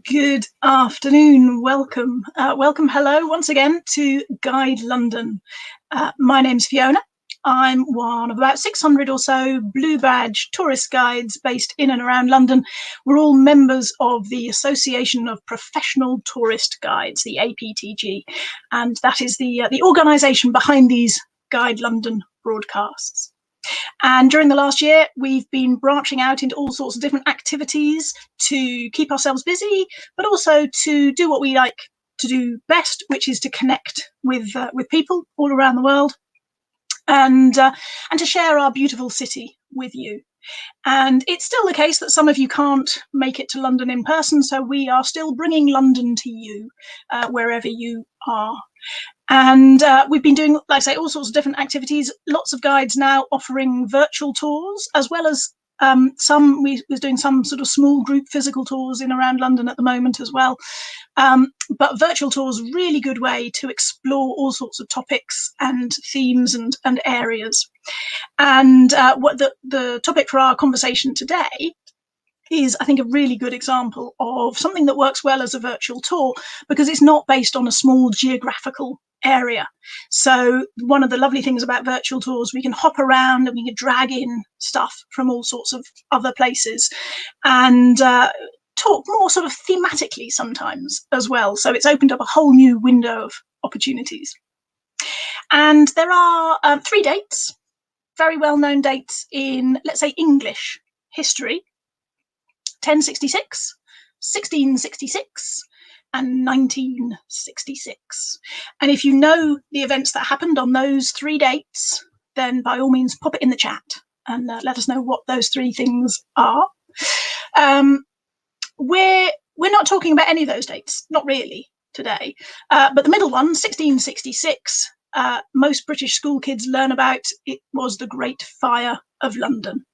Good afternoon. Welcome. Hello once again to Guide London. My name's Fiona. I'm one of about 600 or so blue badge tourist guides based in and around London. We're all members of the Association of Professional Tourist Guides, the APTG, and that is the organisation behind these Guide London broadcasts. And during the last year, we've been branching out into all sorts of different activities to keep ourselves busy, but also to do what we like to do best, which is to connect with people all around the world, and to share our beautiful city with you. And it's still the case that some of you can't make it to London in person, so we are still bringing London to you wherever you are. And we've been doing, like I say, all sorts of different activities, lots of guides now offering virtual tours, as well as we're doing some sort of small group physical tours in around London at the moment as well. But virtual tours, really good way to explore all sorts of topics and themes and areas. And what the topic for our conversation today is, I think, a really good example of something that works well as a virtual tour, because it's not based on a small geographical area. So one of the lovely things about virtual tours, we can hop around and we can drag in stuff from all sorts of other places and talk more sort of thematically sometimes as well. So it's opened up a whole new window of opportunities. And there are 3 dates, very well-known dates in, let's say, English history: 1066, 1666, and 1966. And if you know the events that happened on those 3 dates, then by all means pop it in the chat and let us know what those 3 things are. We're not talking about any of those dates, not really today, but the middle one, 1666, most British school kids learn about. It was the Great Fire of London,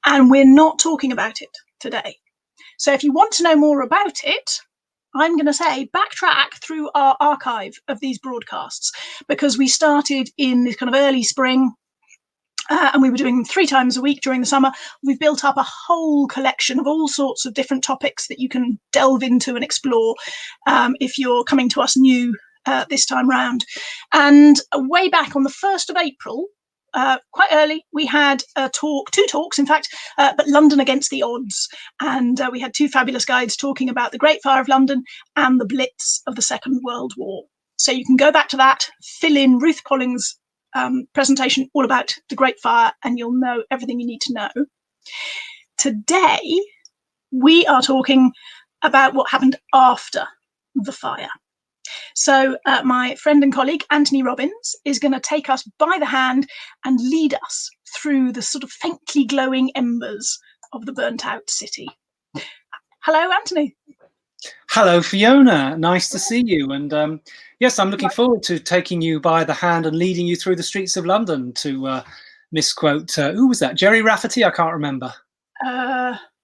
and we're not talking about it today. So if you want to know more about it, I'm going to say backtrack through our archive of these broadcasts, because we started in this kind of early spring and we were doing them 3 times a week during the summer. We've built up a whole collection of all sorts of different topics that you can delve into and explore if you're coming to us new this time round. And way back on the 1st of April, quite early, we had a talk, 2 talks in fact, but London Against the Odds. And we had 2 fabulous guides talking about the Great Fire of London and the Blitz of the Second World War. So you can go back to that, fill in Ruth Collings' presentation all about the Great Fire, and you'll know everything you need to know. Today, we are talking about what happened after the fire. So my friend and colleague, Antony Robbins, is going to take us by the hand and lead us through the sort of faintly glowing embers of the burnt out city. Hello, Antony. Hello, Fiona. Nice to see you. And yes, I'm looking forward to taking you by the hand and leading you through the streets of London, to misquote, who was that? Jerry Rafferty? I can't remember.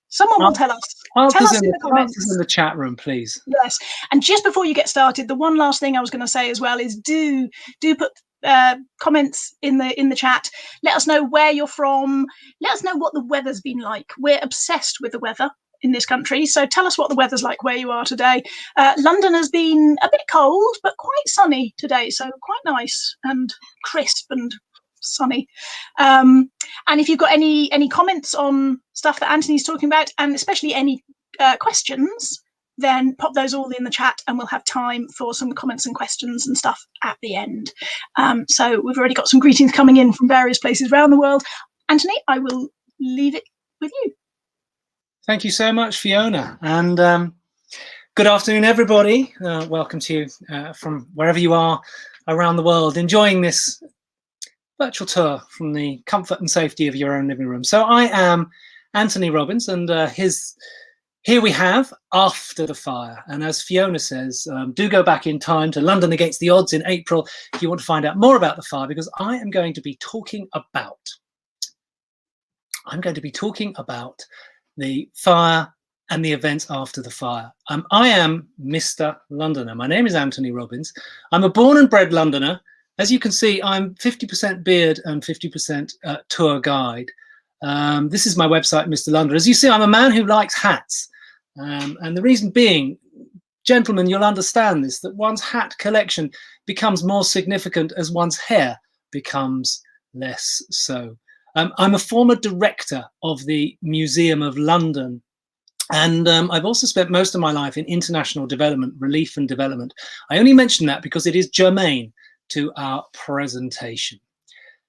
Someone will tell us. Tell us in the comments. in the chat room, please. Yes. And just before you get started, the one last thing I was going to say as well is do put comments in the chat. Let us know where you're from. Let us know what the weather's been like. We're obsessed with the weather in this country, so tell us what the weather's like where you are today. London has been a bit cold, but quite sunny today, so quite nice and crisp and sunny. And if you've got any comments on stuff that Antony's talking about, and especially any questions, then pop those all in the chat and we'll have time for some comments and questions and stuff at the end. So we've already got some greetings coming in from various places around the world. Antony, I will leave it with you. Thank you so much, Fiona. And good afternoon, everybody. Welcome to you from wherever you are around the world, enjoying this virtual tour from the comfort and safety of your own living room. So I am Antony Robbins, and here we have After the Fire. And as Fiona says, do go back in time to London Against the Odds in April if you want to find out more about the fire, because I am going to be talking about the fire and the events after the fire. I am Mr. Londoner. My name is Antony Robbins. I'm a born and bred Londoner. As you can see, I'm 50% beard and 50% tour guide. This is my website, Mr. Londoner. As you see, I'm a man who likes hats. And the reason being, gentlemen, you'll understand this, that one's hat collection becomes more significant as one's hair becomes less so. I'm a former director of the Museum of London, and I've also spent most of my life in international development, relief and development. I only mention that because it is germane to our presentation.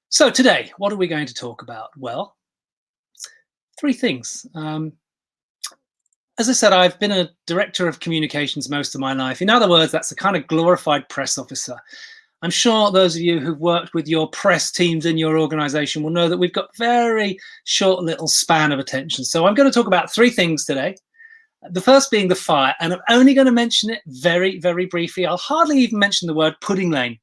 So today, what are we going to talk about? Well, three things. As I said, I've been a director of communications most of my life. In other words, that's a kind of glorified press officer. I'm sure those of you who've worked with your press teams in your organization will know that we've got very short little span of attention. So I'm going to talk about three things today. The first being the fire, and I'm only going to mention it very, very briefly. I'll hardly even mention the word Pudding Lane,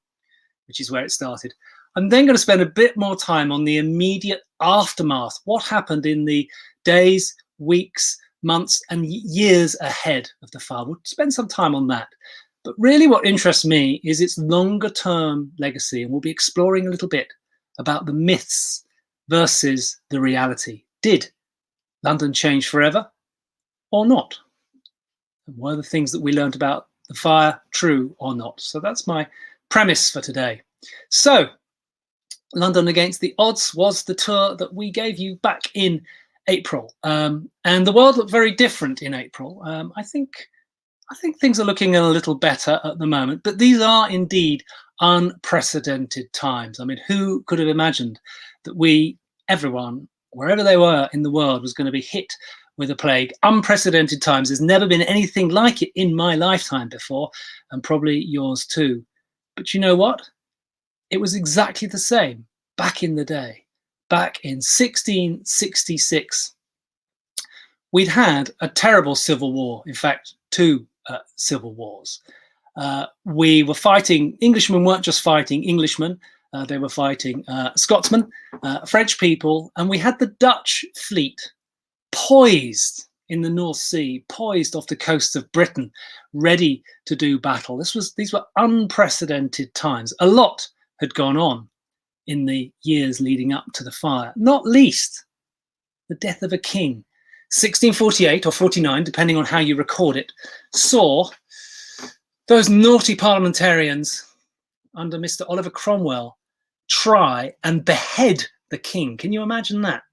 which is where it started. I'm then going to spend a bit more time on the immediate aftermath, what happened in the days, weeks, months and years ahead of the fire. We'll spend some time on that. But really what interests me is its longer term legacy, and we'll be exploring a little bit about the myths versus the reality. Did London change forever or not? And were the things that we learned about the fire true or not? So that's my premise for today. So London Against the Odds was the tour that we gave you back in April, and the world looked very different in April. I think things are looking a little better at the moment, but these are indeed unprecedented times. I mean, who could have imagined that everyone, wherever they were in the world, was going to be hit with a plague? Unprecedented times. There's never been anything like it in my lifetime before, and probably yours too. But you know what? It was exactly the same back in the day. Back in 1666, we'd had a terrible civil war. In fact, two civil wars. We were fighting, Englishmen weren't just fighting Englishmen, they were fighting Scotsmen, French people, and we had the Dutch fleet poised in the North Sea, poised off the coast of Britain, ready to do battle. These were unprecedented times. A lot had gone on in the years leading up to the fire, not least the death of a king. 1648 or 49, depending on how you record it, saw those naughty parliamentarians under Mr. Oliver Cromwell try and behead the king. Can you imagine that?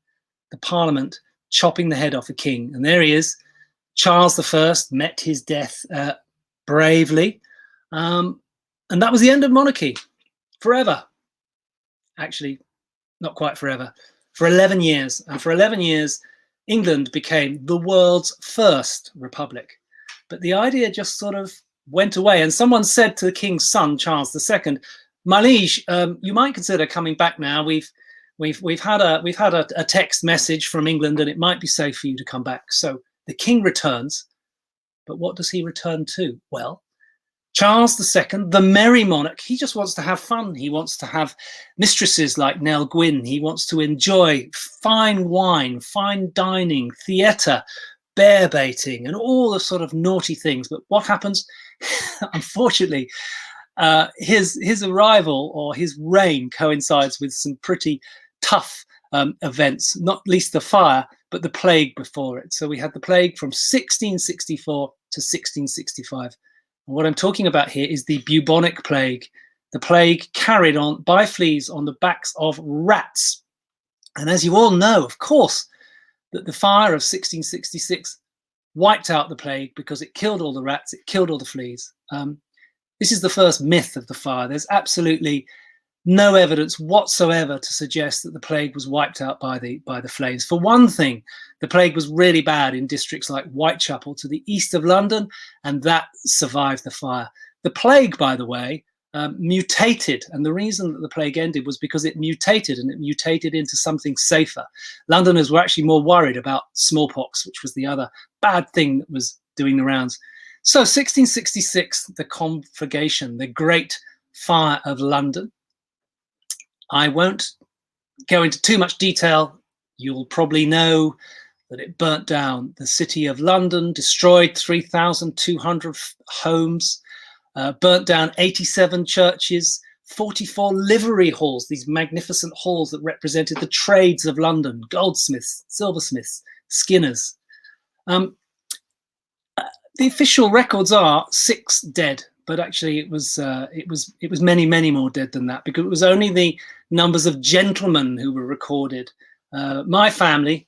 The parliament chopping the head off a king. And there he is. Charles I met his death bravely. And that was the end of monarchy forever. Actually, not quite forever, for 11 years. And for 11 years, England became the world's first republic. But the idea just sort of went away. And someone said to the king's son, Charles II, "My liege, you might consider coming back now. We've had a text message from England, and it might be safe for you to come back." So the king returns. But what does he return to? Well, Charles II, the merry monarch, he just wants to have fun. He wants to have mistresses like Nell Gwyn. He wants to enjoy fine wine, fine dining, theatre, bear baiting, and all the sort of naughty things. But what happens? Unfortunately, his arrival or his reign coincides with some pretty tough events, not least the fire, but the plague before it. So we had the plague from 1664 to 1665. And what I'm talking about here is the bubonic plague, the plague carried on by fleas on the backs of rats. And as you all know, of course, that the fire of 1666 wiped out the plague because it killed all the rats, it killed all the fleas. This is the first myth of the fire. There's absolutely no evidence whatsoever to suggest that the plague was wiped out by the flames. For one thing, the plague was really bad in districts like Whitechapel to the east of London, and that survived the fire. The plague, by the way, mutated, and the reason that the plague ended was because it mutated, and it mutated into something safer. Londoners were actually more worried about smallpox, which was the other bad thing that was doing the rounds. So 1666, the conflagration, the Great Fire of London. I won't go into too much detail. You'll probably know that it burnt down the city of London, destroyed 3,200 homes, burnt down 87 churches, 44 livery halls, these magnificent halls that represented the trades of London, goldsmiths, silversmiths, skinners. the official records are 6 dead, but actually it was many, many more dead than that, because it was only the numbers of gentlemen who were recorded. My family,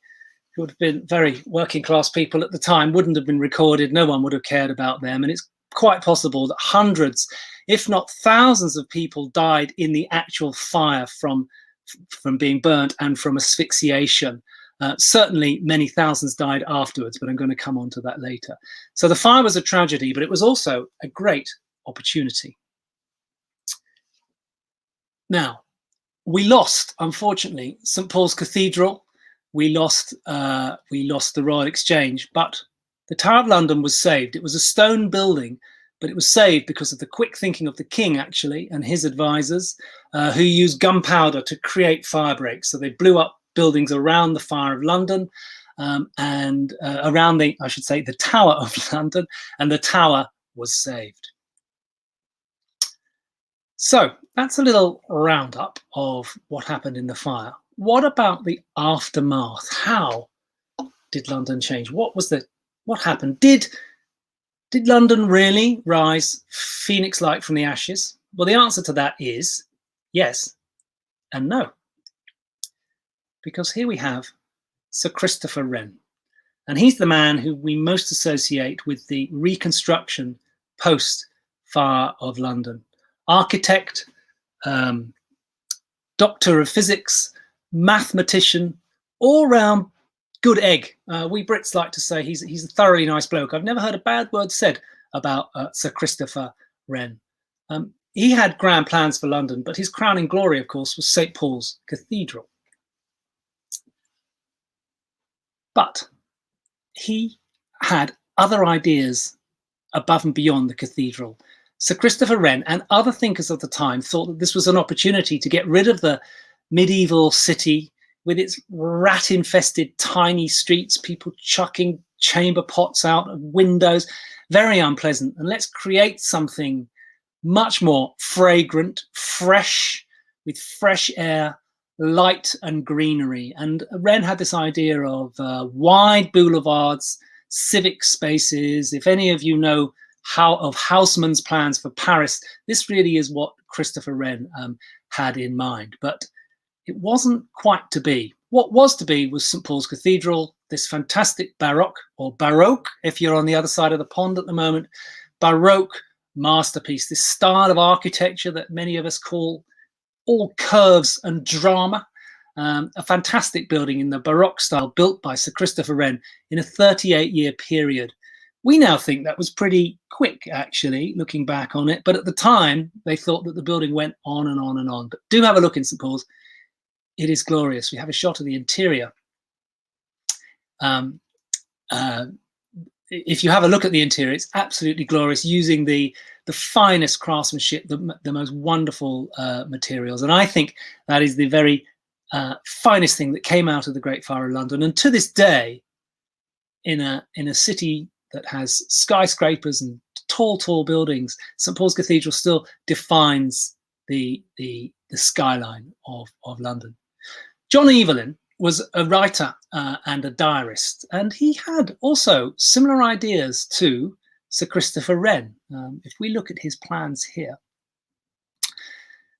who would have been very working class people at the time, wouldn't have been recorded. No one would have cared about them. And it's quite possible that hundreds, if not thousands of people died in the actual fire from being burnt and from asphyxiation. Certainly many thousands died afterwards, but I'm going to come on to that later. So the fire was a tragedy, but it was also a great opportunity. Now, we lost, unfortunately, St. Paul's Cathedral. We lost the Royal Exchange, but the Tower of London was saved. It was a stone building, but it was saved because of the quick thinking of the king, actually, and his advisors, who used gunpowder to create fire breaks. So they blew up buildings around the Fire of London and around the Tower of London, and the tower was saved. So that's a little roundup of what happened in the fire. What about the aftermath? How did London change? What happened? Did London really rise phoenix-like from the ashes? Well, the answer to that is yes and no. Because here we have Sir Christopher Wren, and he's the man who we most associate with the reconstruction post-Fire of London. Architect, doctor of physics, mathematician, all-round good egg. We Brits like to say he's a thoroughly nice bloke. I've never heard a bad word said about Sir Christopher Wren. He had grand plans for London, but his crowning glory, of course, was St. Paul's Cathedral. But he had other ideas above and beyond the cathedral. Sir Christopher Wren and other thinkers of the time thought that this was an opportunity to get rid of the medieval city with its rat-infested tiny streets, people chucking chamber pots out of windows, very unpleasant. And let's create something much more fragrant, fresh, with fresh air, light and greenery. And Wren had this idea of wide boulevards, civic spaces. If any of you know of Haussmann's plans for Paris, this really is what Christopher Wren had in mind. But it wasn't quite to be. What was to be was St. Paul's Cathedral, this fantastic Baroque, or Baroque if you're on the other side of the pond at the moment, Baroque masterpiece, this style of architecture that many of us call all curves and drama. A fantastic building in the Baroque style built by Sir Christopher Wren in a 38-year period. We now think that was pretty quick, actually, looking back on it. But at the time, they thought that the building went on and on and on. But do have a look in St. Paul's. It is glorious. We have a shot of the interior. If you have a look at the interior, it's absolutely glorious, using the finest craftsmanship, the most wonderful materials. And I think that is the very finest thing that came out of the Great Fire of London. And to this day, in a city that has skyscrapers and tall buildings, St. Paul's Cathedral still defines the skyline of London. John Evelyn was a writer and a diarist, and he had also similar ideas to Sir Christopher Wren. If we look at his plans here,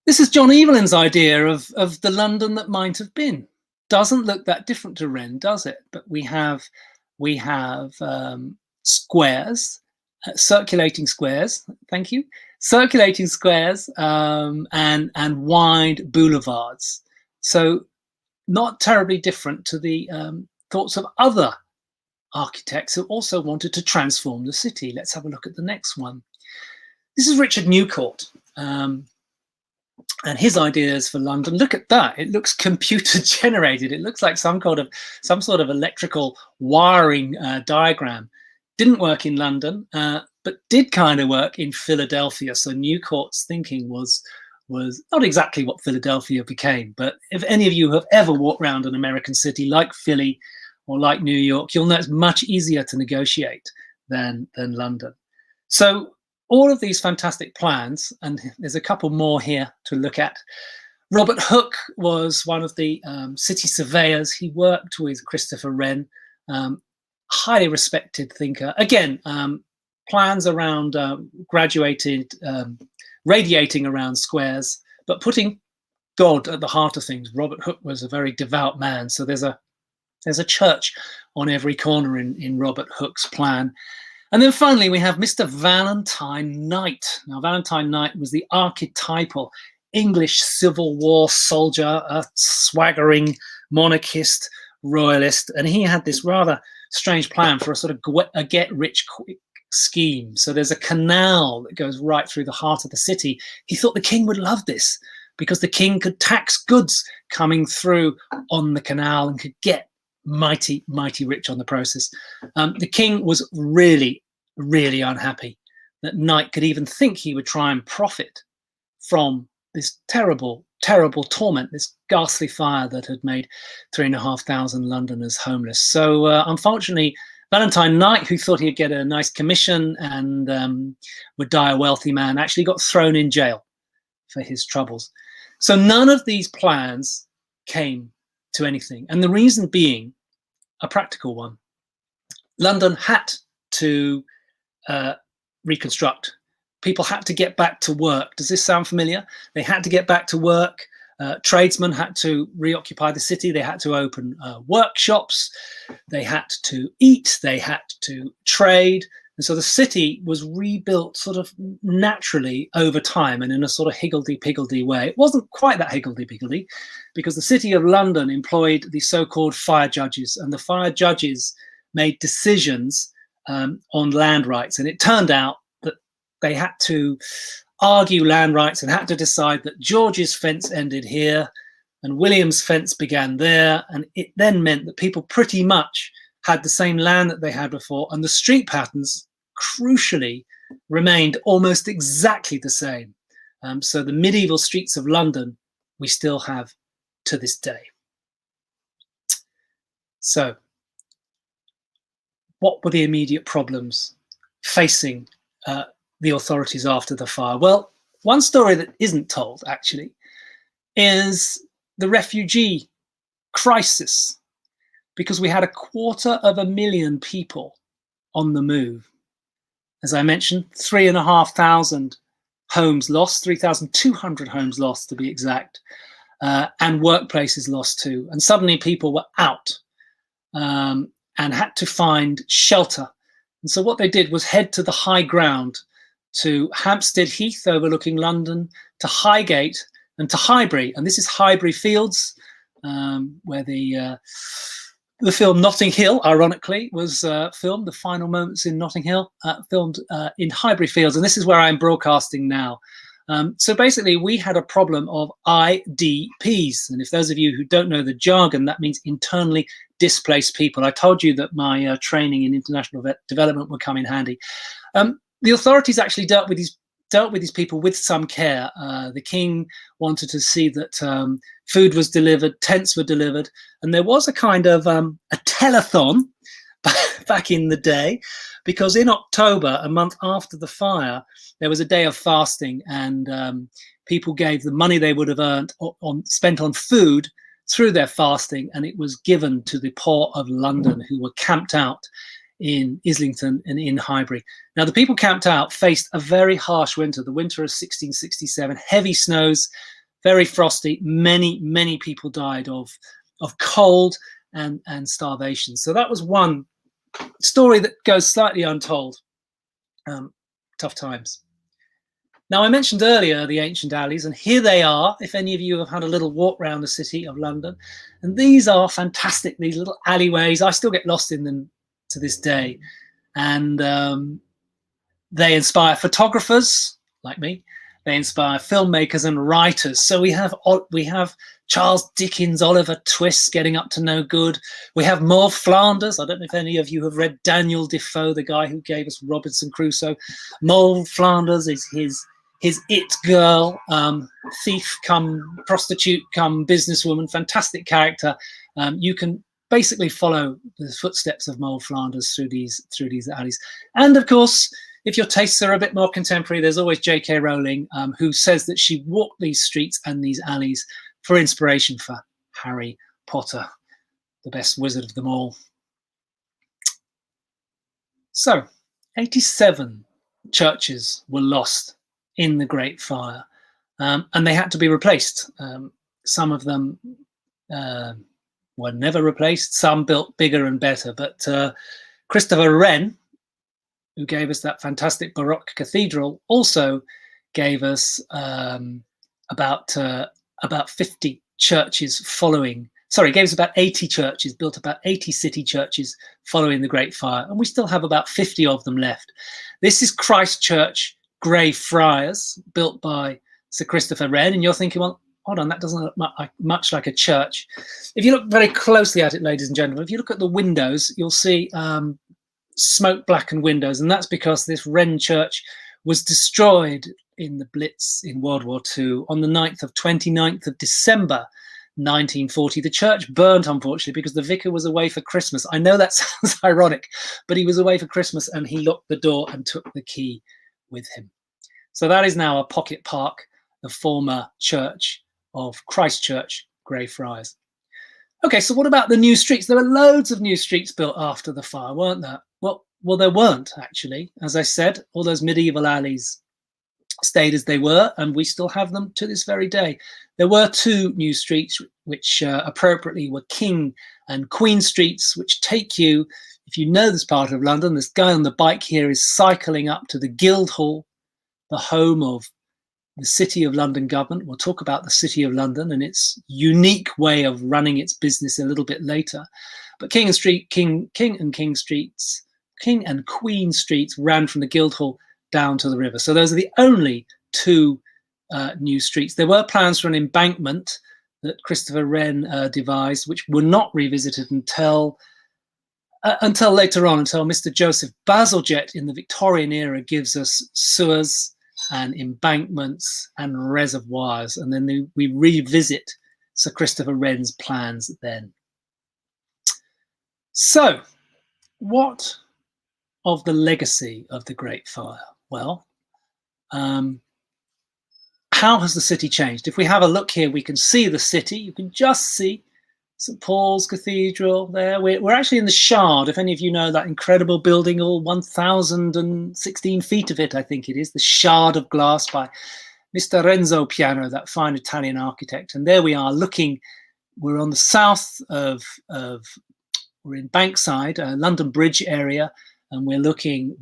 this is John Evelyn's idea of the London that might have been. Doesn't look that different to Wren, does it? But we have squares, circulating squares. Thank you. Circulating squares and wide boulevards. So not terribly different to the thoughts of other architects who also wanted to transform the city. Let's have a look at the next one. This is Richard Newcourt and his ideas for London. Look at that. It looks computer generated. It looks like some sort of electrical wiring diagram. Didn't work in London, but did kind of work in Philadelphia. So Newcourt's thinking was not exactly what Philadelphia became, but if any of you have ever walked around an American city like Philly or like New York, you'll know it's much easier to negotiate than London. So all of these fantastic plans, and there's a couple more here to look at. Robert Hooke was one of the city surveyors. He worked with Christopher Wren, highly respected thinker. Again, plans around radiating around squares, but putting God at the heart of things. Robert Hooke was a very devout man, so there's a church on every corner in Robert Hooke's plan. And then finally, we have Mr. Valentine Knight. Now, Valentine Knight was the archetypal English Civil War soldier, a swaggering monarchist, royalist, and he had this rather strange plan for a sort of a get-rich-quick scheme. So there's a canal that goes right through the heart of the city. He thought the king would love this because the king could tax goods coming through on the canal and could get mighty rich on the process. The king was really unhappy that Knight could even think he would try and profit from this terrible torment, this ghastly fire that had made 3,500 Londoners homeless. So unfortunately, Valentine Knight, who thought he'd get a nice commission and would die a wealthy man, actually got thrown in jail for his troubles. So none of these plans came to anything, and the reason being a practical one. London had to reconstruct. People had to get back to work. Does this sound familiar? They had to get back to work. Tradesmen had to reoccupy the city. They had to open workshops. They had to eat. They had to trade. And so the city was rebuilt sort of naturally over time and in a sort of higgledy-piggledy way. It wasn't quite that higgledy-piggledy because the City of London employed the so-called fire judges, and the fire judges made decisions on land rights. And it turned out that they had to argue land rights and had to decide that George's fence ended here and William's fence began there. And it then meant that people pretty much had the same land that they had before, and the street patterns crucially remained almost exactly the same. So the medieval streets of London we still have to this day. So what were the immediate problems facing the authorities after the fire? Well, one story that isn't told actually is the refugee crisis, because we had 250,000 people on the move. As I mentioned, 3,500 homes lost, 3,200 homes lost to be exact, and workplaces lost too. And suddenly people were out and had to find shelter. And so what they did was head to the high ground, to Hampstead Heath overlooking London, to Highgate and to Highbury. And this is Highbury Fields, where the film Notting Hill, ironically, was filmed. The final moments in Notting Hill, filmed in Highbury Fields. And this is where I'm broadcasting now. So basically, we had a problem of IDPs. And if those of you who don't know the jargon, that means internally displaced people. I told you that my training in international development would come in handy. The authorities actually dealt with these people with some care. The king wanted to see that food was delivered, tents were delivered, and there was a kind of a telethon back in the day, because in October, a month after the fire, there was a day of fasting, and people gave the money they would have earned spent on food through their fasting, and it was given to the poor of London who were camped out in Islington and in Highbury. Now, the people camped out faced a very harsh winter, the winter of 1667, heavy snows, very frosty. Many people died of cold and starvation. So that was one story that goes slightly untold. Tough times. Now, I mentioned earlier the ancient alleys, and here they are, if any of you have had a little walk around the city of London. And these are fantastic, these little alleyways. I still get lost in them to this day. And they inspire photographers like me. They inspire filmmakers and writers. So we have Charles Dickens, Oliver Twist getting up to no good. We have Maud Flanders. I don't know if any of you have read Daniel Defoe, the guy who gave us Robinson Crusoe. Maud Flanders is his it girl, thief come prostitute come businesswoman, fantastic character. You can basically follow the footsteps of Maud Flanders through these alleys. And of course, if your tastes are a bit more contemporary, there's always J.K. Rowling, who says that she walked these streets and these alleys for inspiration for Harry Potter, the best wizard of them all. So, 87 churches were lost in the Great Fire, and they had to be replaced. Some of them were never replaced, some built bigger and better, but Christopher Wren, who gave us that fantastic Baroque cathedral, also gave us about 50 churches following. Sorry, gave us about 80 churches, built about 80 city churches following the Great Fire, and we still have about 50 of them left. This is Christ Church, Greyfriars, built by Sir Christopher Wren, and you're thinking, well, hold on, that doesn't look much like a church. If you look very closely at it, ladies and gentlemen, if you look at the windows, you'll see smoke blackened windows, and that's because this Wren church was destroyed in the Blitz in World War II on the 29th of December 1940. The church burnt, unfortunately, because the vicar was away for Christmas. I know that sounds ironic, but he was away for Christmas and he locked the door and took the key with him. So that is now a pocket park, the former church of Christ Church, Greyfriars. Okay, so what about the new streets? There were loads of new streets built after the fire, weren't there? Well, there weren't, actually. As I said, all those medieval alleys stayed as they were, and we still have them to this very day. There were two new streets, which appropriately were King and Queen Streets, which take you, if you know this part of London, this guy on the bike here is cycling up to the Guildhall, the home of the City of London government. We'll talk about the City of London and its unique way of running its business a little bit later. But King and Queen Streets ran from the Guildhall down to the river. So those are the only two new streets. There were plans for an embankment that Christopher Wren devised, which were not revisited until later on, until Mr. Joseph Bazalgette in the Victorian era gives us sewers and embankments and reservoirs, and then we revisit Sir Christopher Wren's plans then. So, what of the legacy of the Great Fire? Well, how has the city changed? If we have a look here, we can see the city. You can just see St. Paul's Cathedral there. We're actually in the Shard. If any of you know that incredible building, all 1,016 feet of it, I think it is, the Shard of Glass by Mr. Renzo Piano, that fine Italian architect. And there we are looking, we're on the south of we're in Bankside, London Bridge area, and we're looking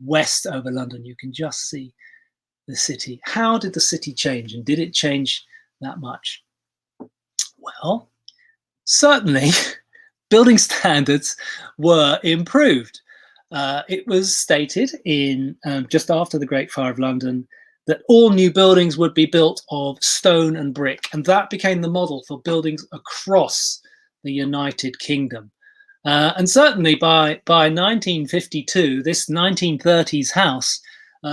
west over London. You can just see the city. How did the city change, and did it change that much? Well, certainly building standards were improved. It was stated in just after the Great Fire of London that all new buildings would be built of stone and brick, and that became the model for buildings across the United Kingdom. And certainly by 1952, this 1930s house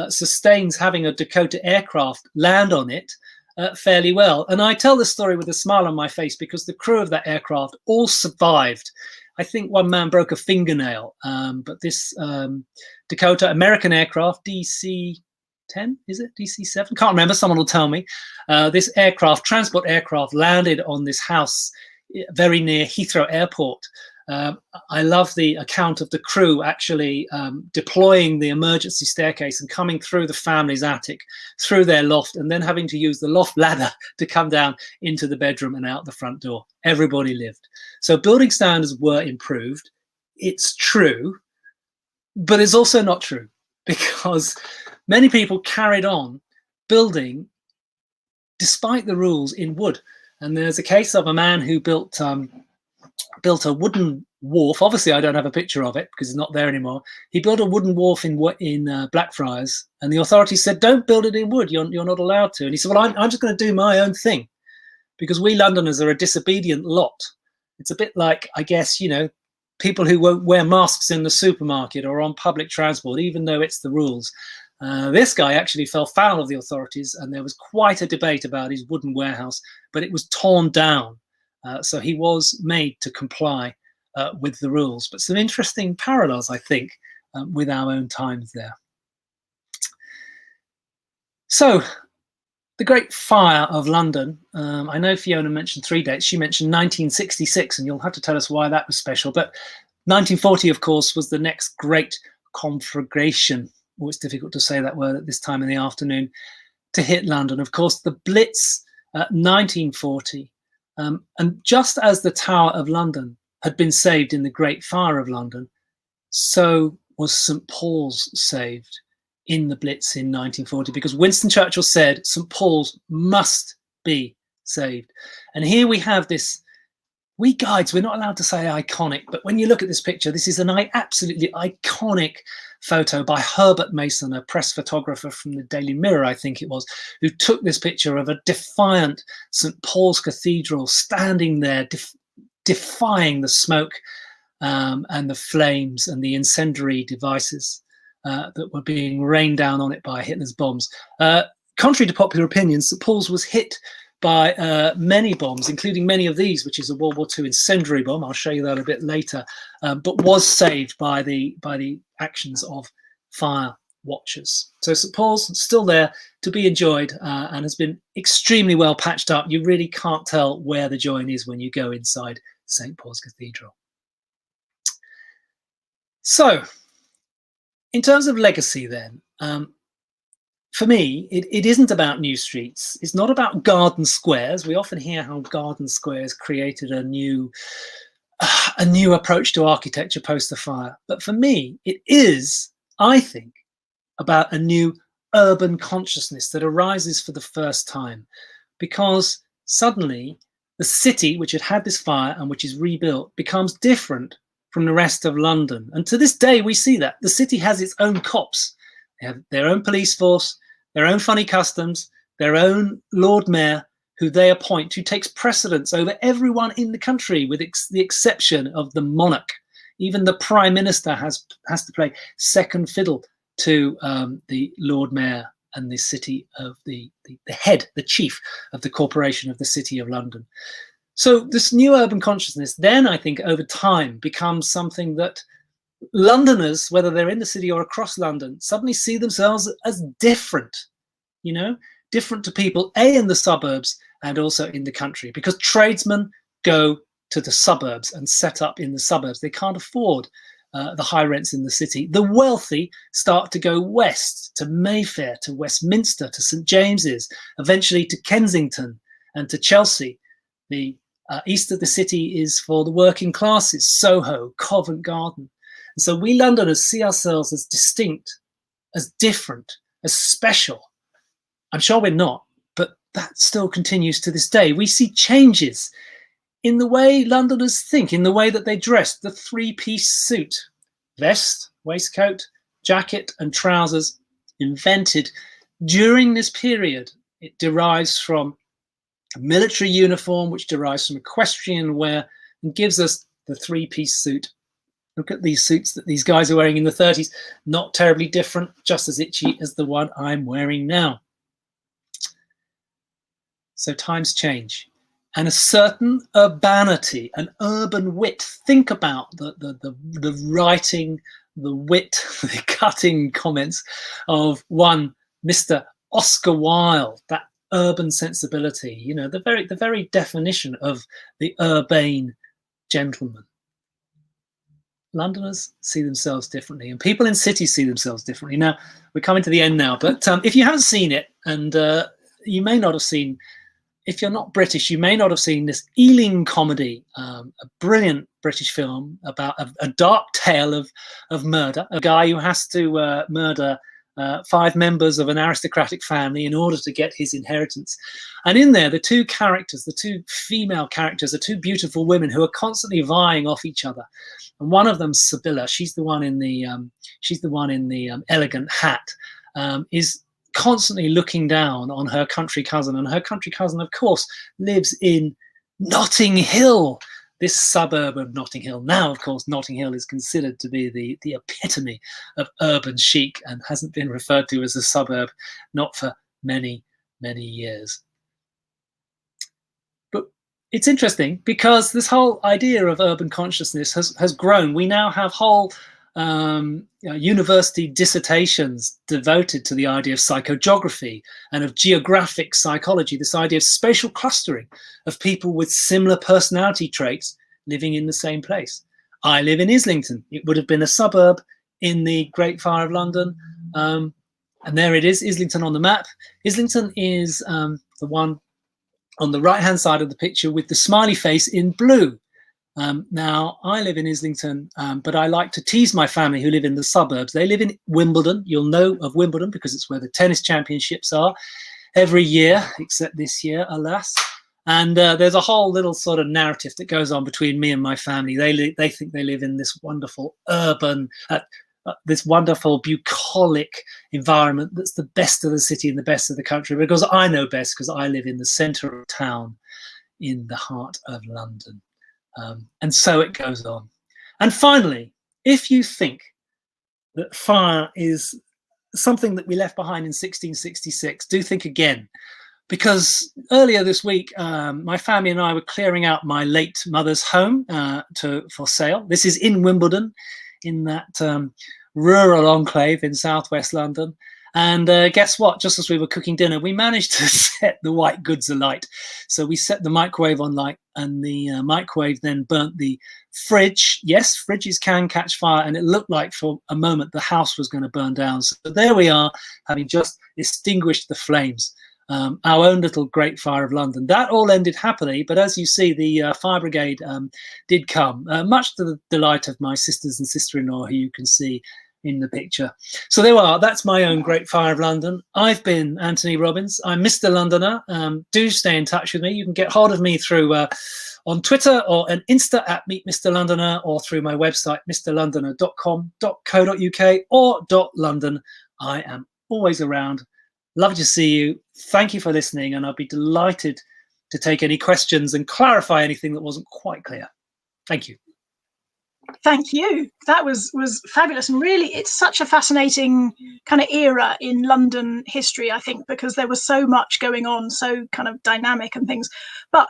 sustains having a Dakota aircraft land on it fairly well. And I tell this story with a smile on my face because the crew of that aircraft all survived. I think one man broke a fingernail, but this Dakota American aircraft, DC-10, is it? DC-7? Can't remember, someone will tell me. This aircraft, transport aircraft, landed on this house very near Heathrow Airport. I love the account of the crew actually deploying the emergency staircase and coming through the family's attic, through their loft, and then having to use the loft ladder to come down into the bedroom and out the front door. Everybody lived. So building standards were improved. It's true, but it's also not true, because many people carried on building despite the rules in wood. And there's a case of a man who built a wooden wharf. Obviously, I don't have a picture of it because it's not there anymore. He built a wooden wharf in Blackfriars, and the authorities said, "Don't build it in wood. You're not allowed to." And he said, "Well, I'm just going to do my own thing, because we Londoners are a disobedient lot." It's a bit like, I guess, people who won't wear masks in the supermarket or on public transport, even though it's the rules. This guy actually fell foul of the authorities, and there was quite a debate about his wooden warehouse, but it was torn down. So he was made to comply with the rules. But some interesting parallels, I think, with our own times there. So the Great Fire of London, I know Fiona mentioned 3 dates. She mentioned 1966, and you'll have to tell us why that was special. But 1940, of course, was the next great conflagration, oh, it's difficult to say that word at this time in the afternoon, to hit London. Of course, the Blitz, 1940, and just as the Tower of London had been saved in the Great Fire of London, so was St. Paul's saved in the Blitz in 1940, because Winston Churchill said St. Paul's must be saved. And here we have this, we guides, we're not allowed to say iconic, but when you look at this picture, this is an absolutely iconic photo by Herbert Mason, a press photographer from the Daily Mirror, I think it was, who took this picture of a defiant St. Paul's Cathedral standing there, defying the smoke and the flames and the incendiary devices that were being rained down on it by Hitler's bombs. Contrary to popular opinion, St. Paul's was hit by many bombs, including many of these, which is a World War II incendiary bomb. I'll show you that a bit later, but was saved by the actions of fire watchers. So St. Paul's still there to be enjoyed and has been extremely well patched up. You really can't tell where the join is when you go inside St. Paul's Cathedral. So, in terms of legacy then, for me, it isn't about new streets. It's not about garden squares. We often hear how garden squares created a new approach to architecture post the fire. But for me, it is, I think, about a new urban consciousness that arises for the first time, because suddenly the city, which had had this fire and which is rebuilt, becomes different from the rest of London. And to this day, we see that. The city has its own cops. They have their own police force, their own funny customs, their own Lord Mayor, who they appoint, who takes precedence over everyone in the country, with the exception of the monarch. Even the Prime Minister has to play second fiddle to the Lord Mayor and the city of the head, the chief of the corporation of the City of London. So this new urban consciousness then, I think, over time becomes something that Londoners, whether they're in the city or across London, suddenly see themselves as different, different to people, in the suburbs and also in the country, because tradesmen go to the suburbs and set up in the suburbs. They can't afford the high rents in the city. The wealthy start to go west to Mayfair, to Westminster, to St. James's, eventually to Kensington and to Chelsea. The east of the city is for the working classes, Soho, Covent Garden. And so we Londoners see ourselves as distinct, as different, as special. I'm sure we're not, but that still continues to this day. We see changes in the way Londoners think, in the way that they dress. The three-piece suit, vest, waistcoat, jacket and trousers, invented during this period. It derives from a military uniform, which derives from equestrian wear and gives us the three-piece suit. Look at these suits that these guys are wearing in the 30s. Not terribly different, just as itchy as the one I'm wearing now. So times change. And a certain urbanity, an urban wit. Think about the writing, the wit, the cutting comments of one Mr. Oscar Wilde, that urban sensibility, the very definition of the urbane gentleman. Londoners see themselves differently, and people in cities see themselves differently. Now, we're coming to the end now, but if you haven't seen it, and you may not have seen, if you're not British, you may not have seen this Ealing comedy, a brilliant British film about a dark tale of murder, a guy who has to murder 5 members of an aristocratic family in order to get his inheritance. And in there, the two characters, the two female characters, are two beautiful women who are constantly vying off each other. And one of them, Sibylla, she's the one in the elegant hat, is constantly looking down on her country cousin, and her country cousin, of course, lives in Notting Hill, this suburb of Notting Hill. Now, of course, Notting Hill is considered to be the epitome of urban chic and hasn't been referred to as a suburb, not for many, many years. But it's interesting because this whole idea of urban consciousness has grown. We now have whole university dissertations devoted to the idea of psychogeography and of geographic psychology, this idea of spatial clustering of people with similar personality traits living in the same place. I live in Islington. It would have been a suburb in the Great Fire of London. And there it is, Islington on the map. Islington is the one on the right-hand side of the picture with the smiley face in blue. Now, I live in Islington, but I like to tease my family who live in the suburbs. They live in Wimbledon. You'll know of Wimbledon because it's where the tennis championships are every year, except this year, alas. And there's a whole little sort of narrative that goes on between me and my family. They think they live in this wonderful urban, this wonderful bucolic environment that's the best of the city and the best of the country, because I know best because I live in the centre of town in the heart of London. And so it goes on. And finally, if you think that fire is something that we left behind in 1666, do think again. Because earlier this week, my family and I were clearing out my late mother's home for sale. This is in Wimbledon, in that rural enclave in southwest London. And guess what? Just as we were cooking dinner, we managed to set the white goods alight. So we set the microwave on light, and the microwave then burnt the fridge. Yes, fridges can catch fire, and it looked like for a moment the house was going to burn down. So there we are, having just extinguished the flames. Our own little Great Fire of London. That all ended happily, but as you see, the fire brigade did come, much to the delight of my sisters and sister-in-law, who you can see in the picture. So there we are. That's my own Great Fire of London. I've been Antony Robbins. I'm Mr. Londoner. Do stay in touch with me. You can get hold of me through on Twitter or an Insta at Meet Mr. Londoner, or through my website, mrlondoner.com.co.uk or .london. I am always around. Lovely to see you. Thank you for listening, and I'll be delighted to take any questions and clarify anything that wasn't quite clear. Thank you. Thank you. That was fabulous, and really, it's such a fascinating kind of era in London history, I think, because there was so much going on, so kind of dynamic and things. But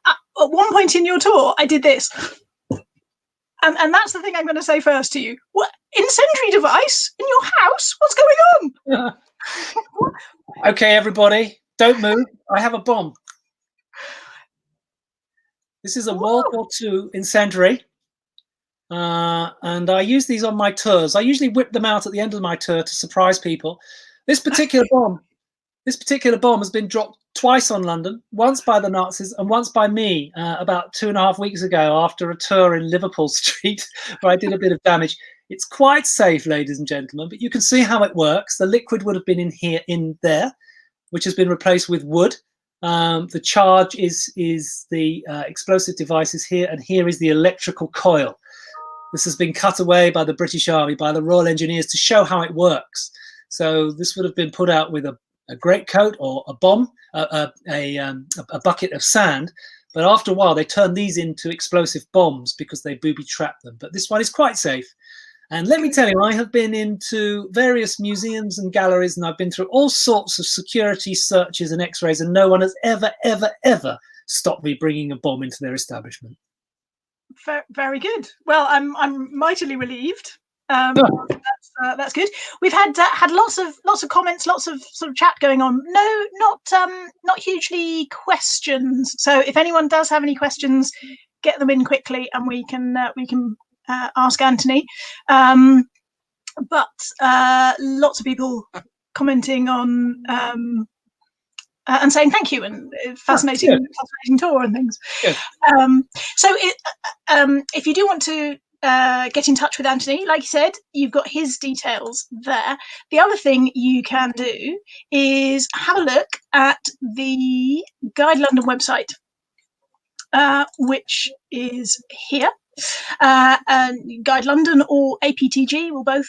at one point in your tour, I did this, and that's the thing I'm going to say first to you. What incendiary device in your house? What's going on? Okay, everybody, don't move. I have a bomb. This is a World War II incendiary, and I use these on my tours. I usually whip them out at the end of my tour to surprise people. This particular bomb has been dropped twice on London, once by the Nazis and once by me about 2.5 weeks ago after a tour in Liverpool Street, where I did a bit of damage. It's quite safe, ladies and gentlemen, but you can see how it works. The liquid would have been in there, which has been replaced with wood. The charge is the explosive devices here, and here is the electrical coil. This has been cut away by the British Army, by the Royal Engineers, to show how it works. So this would have been put out with a greatcoat or a bomb, a bucket of sand. But after a while, they turn these into explosive bombs because they booby-trap them. But this one is quite safe. And let me tell you, I have been into various museums and galleries, and I've been through all sorts of security searches and x-rays, and no one has ever, ever, ever stopped me bringing a bomb into their establishment. Very good. Well, I'm mightily relieved. That's good. We've had lots of comments, lots of sort of chat going on. No, not hugely questions. So if anyone does have any questions, get them in quickly, and we can ask Antony. But lots of people commenting on and saying thank you, and fascinating tour and things. So if you do want to get in touch with Antony, like you said, you've got his details there. The other thing you can do is have a look at the Guide London website, which is here. And Guide London or APTG will both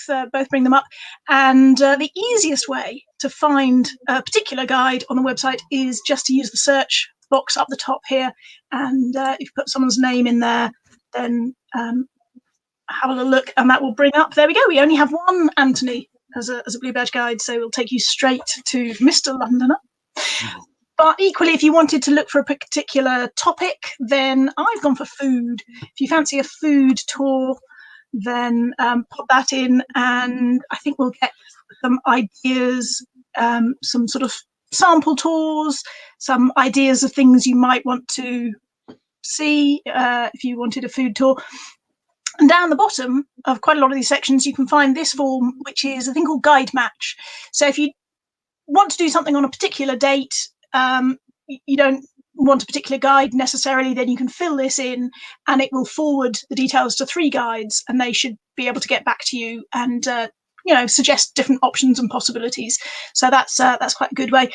bring them up. And the easiest way to find a particular guide on the website is just to use the search box up the top here. And if you put someone's name in there, then have a little look, and that will bring up. There we go. We only have one Antony as a Blue Badge guide, so we'll take you straight to Mr. Londoner. But equally, if you wanted to look for a particular topic, then I've gone for food. If you fancy a food tour, then pop that in, and I think we'll get some ideas, some sort of sample tours, some ideas of things you might want to see if you wanted a food tour. And down the bottom of quite a lot of these sections, you can find this form, which is a thing called guide match. So if you want to do something on a particular date, you don't want a particular guide necessarily, then you can fill this in and it will forward the details to 3 guides, and they should be able to get back to you and suggest different options and possibilities. So that's quite a good way.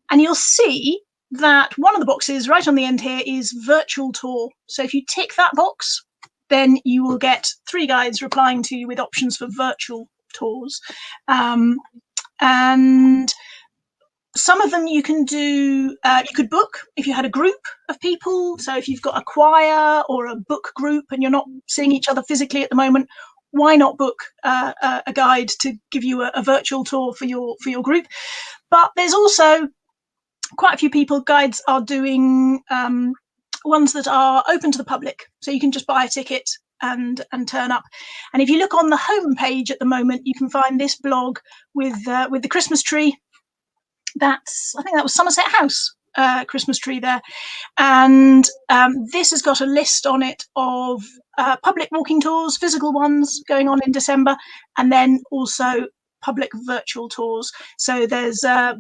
And you'll see that one of the boxes right on the end here is virtual tour. So if you tick that box, then you will get 3 guides replying to you with options for virtual tours. And some of them you can do, you could book if you had a group of people. So if you've got a choir or a book group and you're not seeing each other physically at the moment, why not book a guide to give you a virtual tour for your group? But there's also quite a few people, guides are doing ones that are open to the public. So you can just buy a ticket and turn up. And if you look on the home page at the moment, you can find this blog with the Christmas tree. I think that was Somerset House Christmas tree there. And this has got a list on it of public walking tours, physical ones going on in December, and then also public virtual tours. So there's a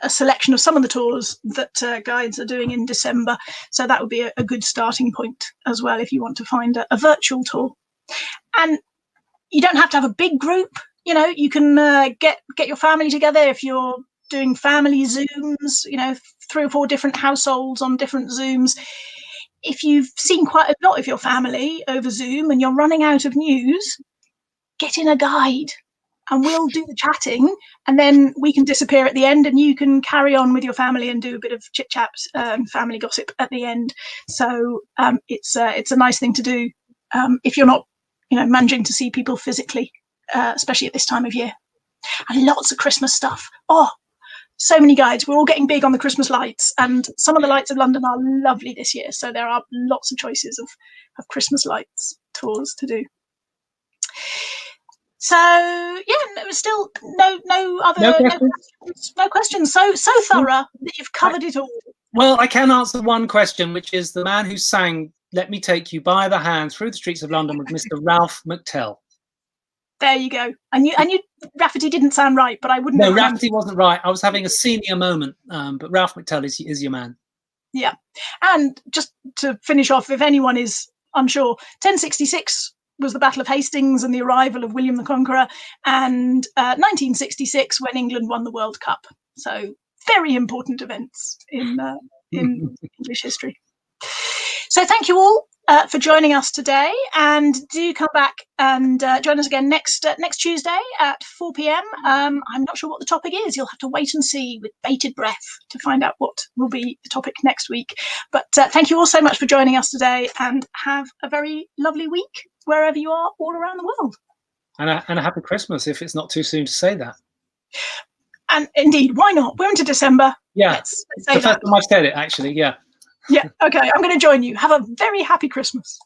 selection of some of the tours that guides are doing in December. So that would be a good starting point as well if you want to find a virtual tour. And you don't have to have a big group. You can get your family together if you're doing family Zooms, 3 or 4 different households on different Zooms. If you've seen quite a lot of your family over Zoom and you're running out of news, get in a guide and we'll do the chatting, and then we can disappear at the end and you can carry on with your family and do a bit of chit chat and family gossip at the end. So it's a nice thing to do if you're not managing to see people physically, especially at this time of year. And lots of Christmas stuff. So many guides. We're all getting big on the Christmas lights, and some of the lights of London are lovely this year. So there are lots of choices of Christmas lights tours to do. So yeah, still no questions. So thorough that you've covered it all. Well, I can answer one question, which is the man who sang "Let Me Take You by the Hand Through the Streets of London" with Mr. Ralph McTell. There you go. I knew Rafferty didn't sound right, but I wouldn't. No, Rafferty wasn't right. I was having a senior moment, but Ralph McTell is your man. Yeah, and just to finish off, if anyone is unsure, 1066 was the Battle of Hastings and the arrival of William the Conqueror, and 1966 when England won the World Cup. So very important events in English history. So thank you all for joining us today, and do come back and join us again next Tuesday at 4 p.m. I'm not sure what the topic is. You'll have to wait and see with bated breath to find out what will be the topic next week. But thank you all so much for joining us today, and have a very lovely week wherever you are all around the world. And a happy Christmas, if it's not too soon to say that. And indeed, why not? We're into December. Yeah, let's say the first time I've said it, actually. Yeah. Yeah, okay, I'm going to join you. Have a very happy Christmas.